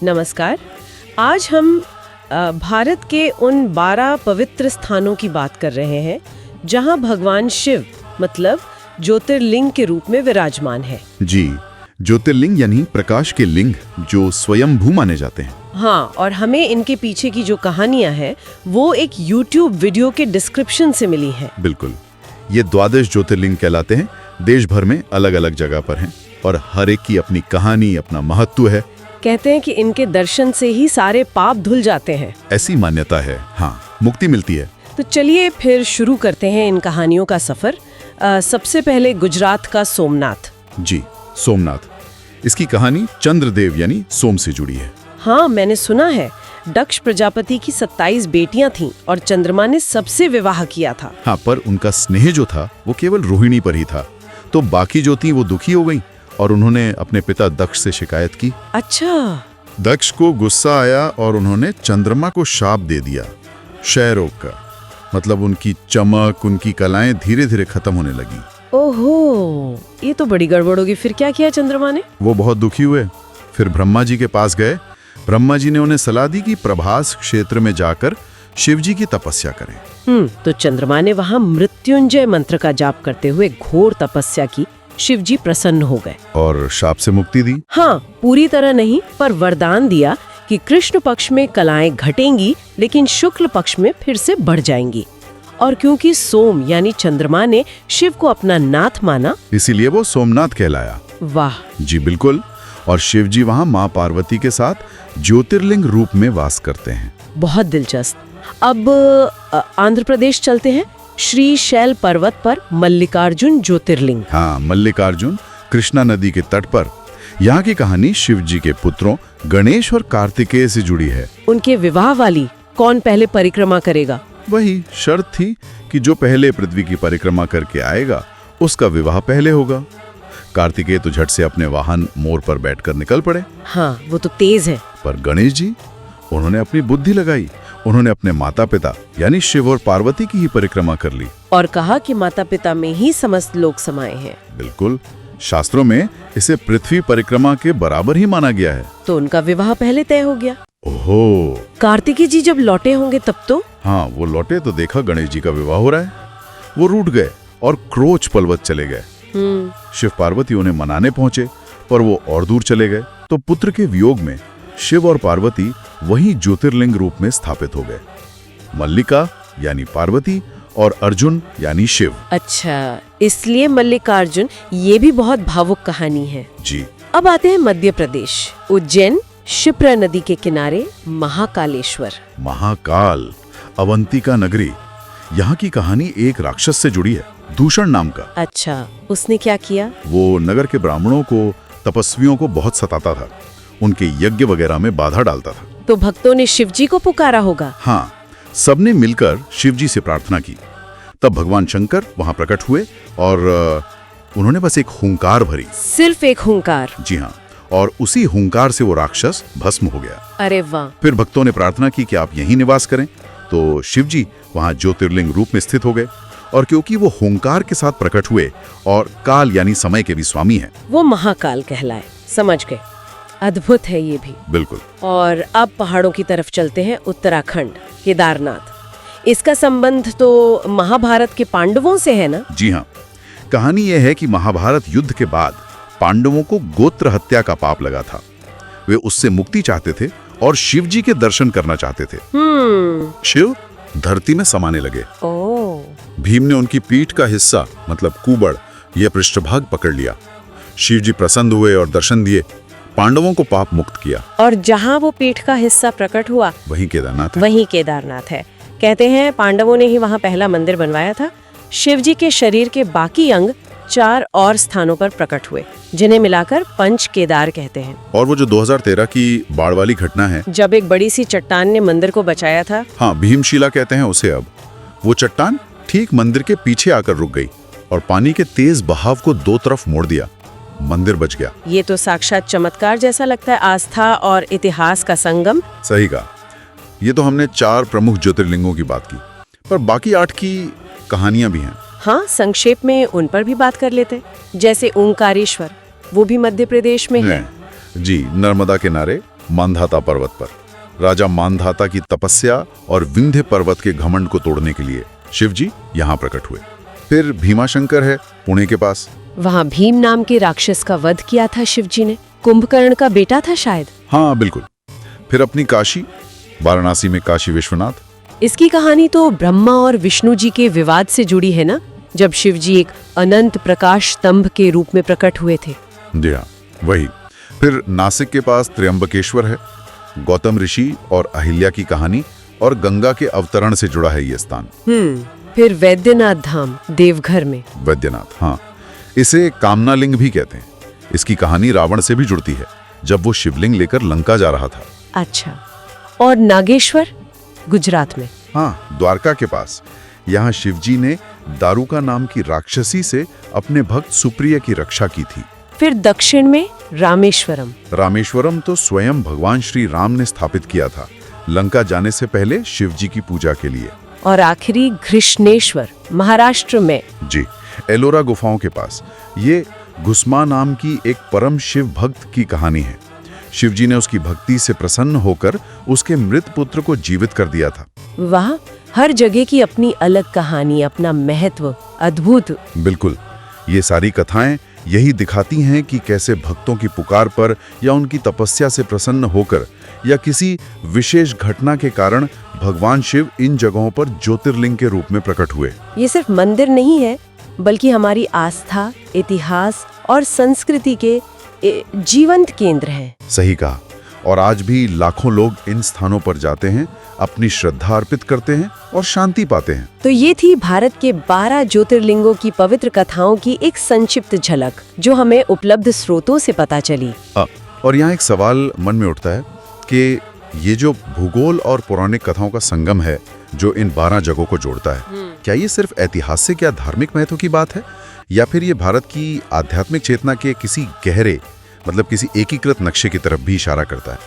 नमस्कार। आज हम भारत के उन 12 पवित्र स्थानों की बात कर रहे हैं जहां भगवान शिव मतलब ज्योतिर्लिंग के रूप में विराजमान है। जी, ज्योतिर्लिंग यानी प्रकाश के लिंग जो स्वयंभू माने जाते हैं। हाँ, और हमें इनके पीछे की जो कहानियां हैं वो एक YouTube वीडियो के डिस्क्रिप्शन से मिली हैं। बिल्कुल, ये 12 ज्योतिर्लिंग कहलाते हैं। देश भर में अलग अलग जगह पर हैं और हर एक की अपनी कहानी, अपना महत्व है। कहते हैं कि इनके दर्शन से ही सारे पाप धुल जाते हैं। ऐसी मान्यता है। हाँ, मुक्ति मिलती है। तो चलिए फिर शुरू करते हैं इन कहानियों का सफर। सबसे पहले गुजरात का सोमनाथ। जी, सोमनाथ। इसकी कहानी चंद्रदेव यानी सोम से जुड़ी है। हाँ, मैंने सुना है दक्ष प्रजापति की 27 बेटियां थीं और चंद्रमा ने सबसे विवाह किया था। हाँ, पर उनका स्नेह जो था वो केवल रोहिणी पर ही था, तो बाकी जो थी वो दुखी हो गई और उन्होंने अपने पिता दक्ष से शिकायत की। अच्छा। दक्ष को गुस्सा आया और उन्होंने चंद्रमा को शाप दे दिया, क्षय रोग का। मतलब उनकी चमक, उनकी कलाएं धीरे धीरे खत्म होने लगी। ओहो, ये तो बड़ी गड़बड़ होगी। फिर क्या किया चंद्रमा ने? वो बहुत दुखी हुए, फिर ब्रह्मा जी के पास गए। ब्रह्मा जी ने उन्हें सलाह दी कि प्रभास क्षेत्र में जाकर शिव जी की तपस्या करें। तो चंद्रमा ने वहाँ मृत्युंजय मंत्र का जाप करते हुए घोर तपस्या की। शिव जी प्रसन्न हो गए और शाप से मुक्ति दी। हाँ, पूरी तरह नहीं, पर वरदान दिया कि कृष्ण पक्ष में कलाएं घटेंगी लेकिन शुक्ल पक्ष में फिर से बढ़ जाएंगी। और क्योंकि सोम यानी चंद्रमा ने शिव को अपना नाथ माना, इसीलिए वो सोमनाथ कहलाया। वाह। जी बिल्कुल। और शिव जी वहाँ माँ पार्वती के साथ ज्योतिर्लिंग रूप में वास करते हैं। बहुत दिलचस्प। अब आंध्र प्रदेश चलते हैं। श्री शैल पर्वत पर मल्लिकार्जुन ज्योतिर्लिंग। हाँ, मल्लिकार्जुन कृष्णा नदी के तट पर। यहाँ की कहानी शिव जी के पुत्रों गणेश और कार्तिकेय से जुड़ी है। उनके विवाह वाली कौन पहले परिक्रमा करेगा? वही शर्त थी कि जो पहले पृथ्वी की परिक्रमा करके आएगा उसका विवाह पहले होगा। कार्तिकेय तो झट से अपने वाहन मोर पर बैठकर निकल पड़े। हाँ, वो तो तेज है। पर गणेश जी, उन्होंने अपनी बुद्धि लगाई। उन्होंने अपने माता पिता यानी शिव और पार्वती की ही परिक्रमा कर ली और कहा कि माता पिता में ही समस्त लोग समाये हैं। बिल्कुल, शास्त्रों में इसे पृथ्वी परिक्रमा के बराबर ही माना गया है। तो उनका विवाह पहले तय हो गया। ओहो। कार्तिकेय जी जब लौटे होंगे तब तो? हाँ, वो लौटे तो देखा गणेश जी का विवाह हो रहा है। वो रूठ गए और क्रोच पर्वत चले गए। शिव पार्वती उन्हें मनाने पहुंचे पर वो और दूर चले गए। तो पुत्र के वियोग में शिव और पार्वती वहीं ज्योतिर्लिंग रूप में स्थापित हो गए। मल्लिका यानी पार्वती और अर्जुन यानी शिव। अच्छा, इसलिए मल्लिकार्जुन। ये भी बहुत भावुक कहानी है। जी। अब आते हैं मध्य प्रदेश, उज्जैन, शिप्रा नदी के किनारे महाकालेश्वर। महाकाल, अवंतिका नगरी। यहाँ की कहानी एक राक्षस से जुड़ी है, दूषण नाम का। अच्छा, उसने क्या किया? वो नगर के ब्राह्मणों को, तपस्वियों को बहुत सताता था, उनके यज्ञ वगैरह में बाधा डालता था। तो भक्तों ने शिव जी को पुकारा होगा। हाँ, सबने मिलकर शिव जी से प्रार्थना की। तब भगवान शंकर वहां प्रकट हुए और उन्होंने बस एक हुंकार भरी। सिर्फ एक हुंकार? जी हाँ, और उसी हुंकार से वो राक्षस भस्म हो गया। अरे वाह। फिर भक्तों ने प्रार्थना की कि आप यहीं निवास करें, तो शिव जी वहां ज्योतिर्लिंग रूप में स्थित हो गए। और क्योंकि वो हुंकार के साथ प्रकट हुए और काल यानी समय के भी स्वामी हैं, वो महाकाल कहलाए। समझ गए। अद्भुत है ये भी। बिल्कुल। और अब पहाड़ों की तरफ चलते हैं। उत्तराखंड, केदारनाथ। इसका संबंध तो महाभारत के पांडवों से है ना? जी हाँ। कहानी यह है कि महाभारत युद्ध के बाद पांडवों को गोत्र हत्या का पाप लगा था। वे उससे मुक्ति चाहते थे और शिव जी के दर्शन करना चाहते थे। शिव धरती में समाने लगे। भीम ने उनकी पीठ का हिस्सा मतलब कुबड़ यह पृष्ठभाग पकड़ लिया। शिव जी प्रसन्न हुए और दर्शन दिए, पांडवों को पाप मुक्त किया। और जहाँ वो पीठ का हिस्सा प्रकट हुआ वहीं केदारनाथ है। वहीं केदारनाथ है। कहते हैं पांडवों ने ही वहाँ पहला मंदिर बनवाया था। शिव जी के शरीर के बाकी अंग 4 और स्थानों पर प्रकट हुए, जिन्हें मिलाकर पंच केदार कहते हैं। और वो जो 2013 की बाढ़ वाली घटना है, जब एक बड़ी सी चट्टान ने मंदिर को बचाया था। हाँ, भीमशिला कहते हैं उसे। अब वो चट्टान ठीक मंदिर के पीछे आकर रुक गई और पानी के तेज बहाव को 2 तरफ मोड़ दिया। मंदिर बच गया। ये तो साक्षात चमत्कार जैसा लगता है। आस्था और इतिहास का संगम। सही कहा। ये तो हमने 4 प्रमुख ज्योतिर्लिंगों की बात की, पर बाकी 8 की कहानियां भी हैं। हाँ, संक्षेप में उन पर भी बात कर लेते हैं। जैसे ओंकारेश्वर, वो भी मध्य प्रदेश में है। जी, नर्मदा किनारे मांधाता पर्वत पर राजा मांधाता की तपस्या और विंध्य पर्वत के घमंड को तोड़ने के लिए शिव जी यहाँ प्रकट हुए। फिर भीमाशंकर है पुणे के पास। वहाँ भीम नाम के राक्षस का वध किया था शिव जी ने। कुंभकर्ण का बेटा था शायद। हाँ बिल्कुल। फिर अपनी काशी, वाराणसी में काशी विश्वनाथ। इसकी कहानी तो ब्रह्मा और विष्णु जी के विवाद से जुड़ी है ना, जब शिव जी एक अनंत प्रकाश स्तंभ के रूप में प्रकट हुए थे। जी हाँ, वही। फिर नासिक के पास त्र्यंबकेश्वर है, गौतम ऋषि और अहिल्या की कहानी और गंगा के अवतरण से जुड़ा है ये स्थान। फिर वैद्यनाथ धाम देवघर में। वैद्यनाथ, हाँ, इसे कामनालिंग भी कहते हैं। इसकी कहानी रावण से भी जुड़ती है, जब वो शिवलिंग लेकर लंका जा रहा था। अच्छा, और नागेश्वर गुजरात में। हाँ, द्वारका के पास। यहाँ शिवजी ने दारुका नाम की राक्षसी से अपने भक्त सुप्रिय की रक्षा की थी। फिर दक्षिण में रामेश्वरम। रामेश्वरम तो स्वयं भगवान श्री राम ने स्थापित किया था, लंका जाने से पहले शिवजी की पूजा के लिए। और आखिरी घृष्णेश्वर महाराष्ट्र में। जी, एलोरा गुफाओं के पास। ये घुस्मा नाम की एक परम शिव भक्त की कहानी है। शिवजी ने उसकी भक्ति से प्रसन्न होकर उसके मृत पुत्र को जीवित कर दिया था। वाह, हर जगह की अपनी अलग कहानी, अपना महत्व। अद्भुत। बिल्कुल, ये सारी कथाएं यही दिखाती हैं कि कैसे भक्तों की पुकार पर या उनकी तपस्या से प्रसन्न होकर या किसी विशेष घटना के कारण भगवान शिव इन जगहों पर ज्योतिर्लिंग के रूप में प्रकट हुए। ये सिर्फ मंदिर नहीं है, बल्कि हमारी आस्था, इतिहास और संस्कृति के जीवंत केंद्र है। सही कहा। और आज भी लाखों लोग इन स्थानों पर जाते हैं, अपनी श्रद्धा अर्पित करते हैं और शांति पाते हैं। तो ये थी भारत के 12 ज्योतिर्लिंगों की पवित्र कथाओं की एक संक्षिप्त झलक, जो हमें उपलब्ध स्रोतों से पता चली। और यहाँ एक सवाल मन में उठता है कि ये जो भूगोल और पौराणिक कथाओं का संगम है, जो इन 12 जगहों को जोड़ता है, क्या ये सिर्फ ऐतिहासिक या धार्मिक महत्व की बात है, या फिर ये भारत की आध्यात्मिक चेतना के किसी गहरे, मतलब किसी एकीकृत नक्शे की तरफ भी इशारा करता है?